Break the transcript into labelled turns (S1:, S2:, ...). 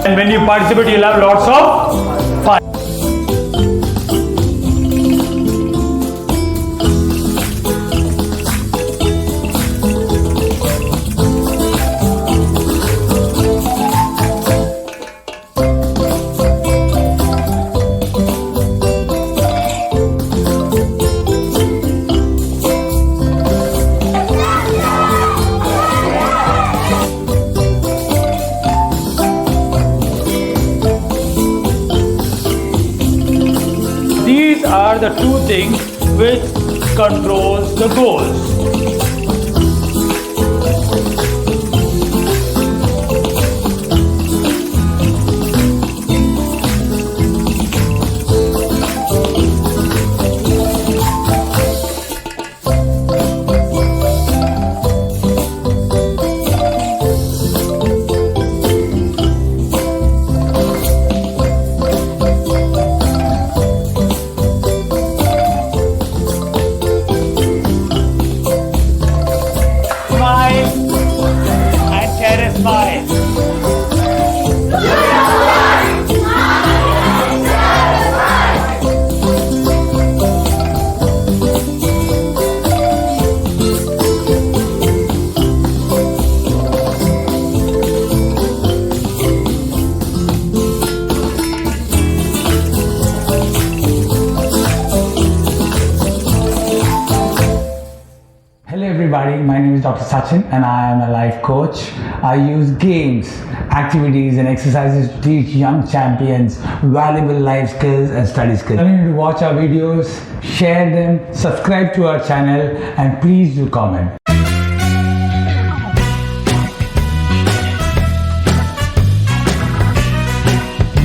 S1: And when you participate, you'll have lots of fun. These are the two things which controls the goals. And share a smile.
S2: Hello everybody, my name is Dr. Sachin and I am a life coach. I use games, activities and exercises to teach young champions valuable life skills and study skills. I want you to watch our videos, share them, subscribe to our channel and please do comment.